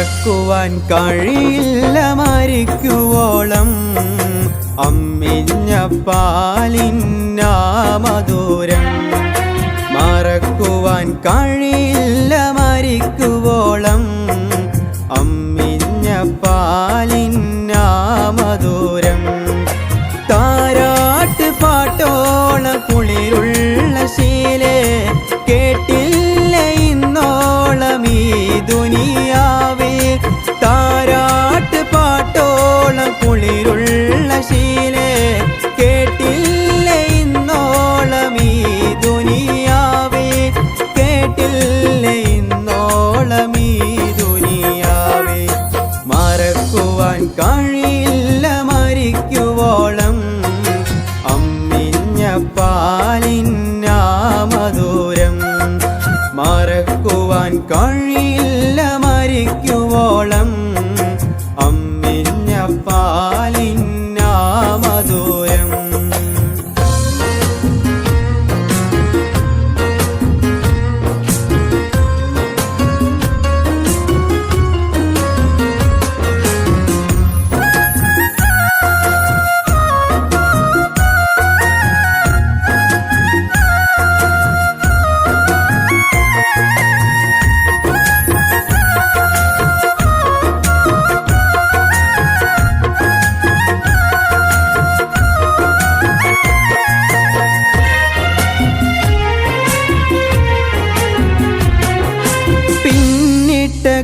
മറക്കുവാൻ കഴിയില്ല മരിക്കുവോളം അമ്മിഞ്ഞ പാലിന്നാമധുരം. മറക്കുവാൻ കഴിയില്ല മരിക്കുവോളം അമ്മിഞ്ഞ പാലിന്നാമധുരം. താരാട്ട് പാട്ടോളം കുളിരുള്ള ശീലേ കേട്ടില്ല ഇന്നോളം ഈ ദുനിയാവേ. താരാട്ട് പാട്ടോളം കുളിരുള്ള ശീലേ കേട്ടില്ല ഇന്നോളം ഈ ദുനിയാവേ. കേട്ടില്ല ഇന്നോളം ഈ ദുനിയാവേ. മറക്കുവാൻ കഴിയില്ല മരിക്കുവോളം അമ്മിഞ്ഞ പാലിന്നാമധുരം. മറക്കുവാൻ കഴിയില്ല മരിക്കുവോളം അമ്മിഞ്ഞ പാലിന്നാമധുരം.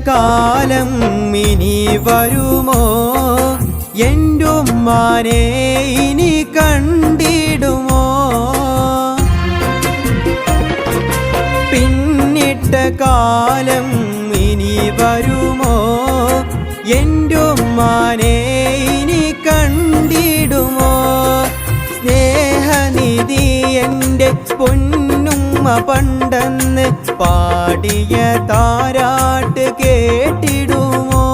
കാലം ഇനി വരുമോ എന്റുമ്മാനെ ഇനി കണ്ടിടുമോ. പിന്നിട്ട കാലം ഇനി വരുമോ എന്റുമ്മാനെ ഇനി കണ്ടിടുമോ. സ്നേഹനിധി എൻ്റെ പൊന്നുമ്മ പണ്ടെന്ന് പാടിയ താരാട്ട് കേട്ടിടുമോ.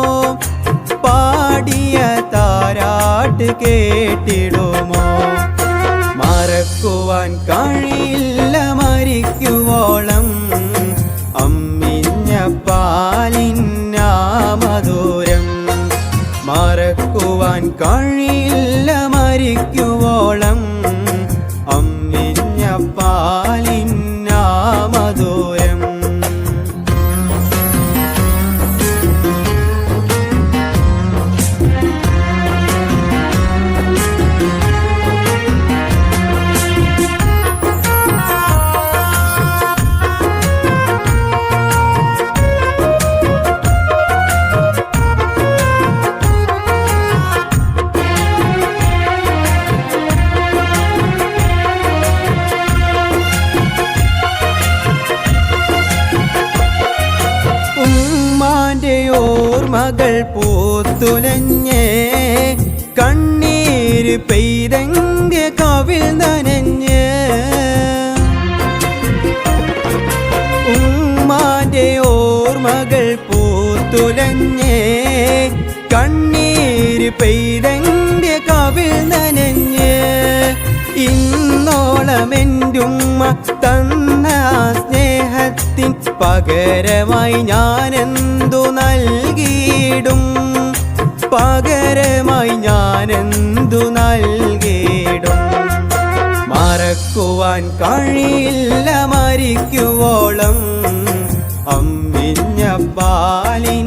പാടിയ താരാട്ട് കേട്ടിടുമോ. മറക്കുവാൻ കഴിയില്ല മരിക്കുവോളം അമ്മിഞ്ഞ പാലിന്നാമധുരം. മറക്കുവാൻ കഴിയില്ല മരിക്കുവോളം അമ്മിഞ്ഞ പാലിന്നാമധുരം. ഓർമ്മകൾ പൂത്തുലഞ്ഞേ കണ്ണീര് പെയ്തെങ്ക കവിൽ നനഞ്ഞ്. ഉമ്മാന്റെ ഓർമ്മകൾ പൂത്തുലഞ്ഞേ കണ്ണീര് പെയ്തെങ്ക കവിൽ നനഞ്ഞ്. ഇന്നോളം എന്റുമ്മ തന്ന സ്നേഹത്തിൻ പകരമായി ഞാനെന്തു നൽകിയിടും. പകരമായി ഞാനെന്തു നൽകിയിടും. മറക്കുവാൻ കഴിയില്ല മരിക്കുവോളം അമ്മിഞ്ഞ പാലിന്നാമധുരം.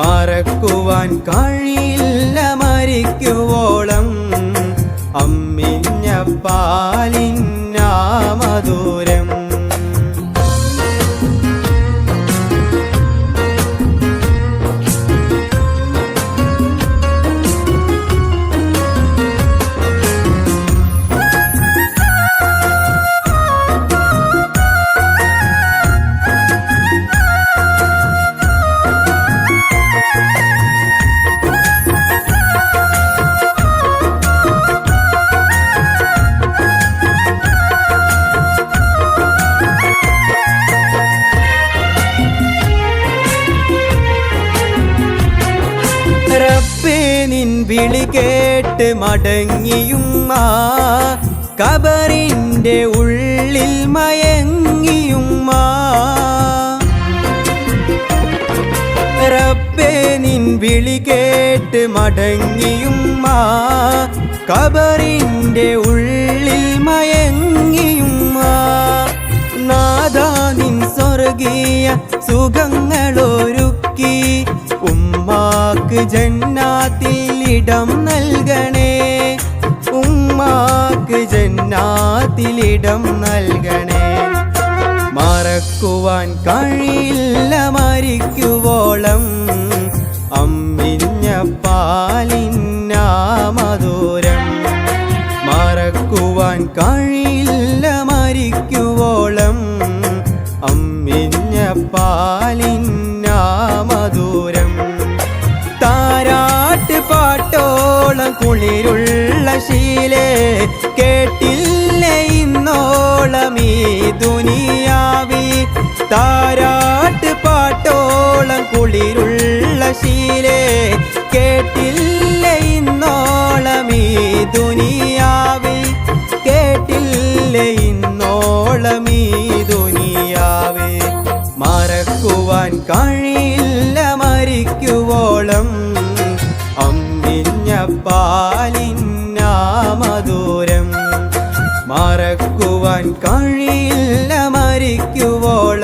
മറക്കുവാൻ കഴിയില്ല മരിക്കുവോളം അമ്മിഞ്ഞ പാലിന്നാമധുരം. വിളി കേട്ട് മടങ്ങിയുമ്മ കബറിൻ്റെ ഉള്ളിൽ മയങ്ങിയുമ്മ. വിളി കേട്ട് മടങ്ങിയുമ്മ ഖബറിൻ്റെ ഉള്ളിൽ മയങ്ങിയുമ്മ നാദാ നിൻ സ്വർഗീയ സുഖങ്ങളൊരുക്കി ഉമ്മാക്ക് ജന്നാത്തിൽ ഇടം നൽകണേ ഉമ്മാക്ക് ജന്നാത്തിൽ ഇടം നൽകണേ മറക്കുവാൻ കഴിയില്ല മരിക്കുവോളം അമ്മിഞ്ഞ പാലിന്നാമധുരം മറക്കുവാൻ കഴിയില്ല മരിക്കുവോളം അമ്മിഞ്ഞ പാലിന്നാമധുരം താരാട്ട് പാട്ടോളം കുളിരുള്ള ശീലേ കേട്ടില്ലേ ഇന്നോളം ഈ ദുനിയാവി താരാട്ട് പാട്ടോളം കുളിരുള്ള ശീലേ കേട്ടില്ലേ ഇന്നോളം ഈ ദുനിയാവി കേട്ടില്ലേ ഇന്നോളം ഈ ദുനിയാവി മറക്കുവാൻ കഴിയില്ല മരിക്കുവോളം അമ്മിഞ്ഞ പാലിന്നാമധുരം മറക്കുവാൻ കഴിയില്ല മരിക്കുവോളം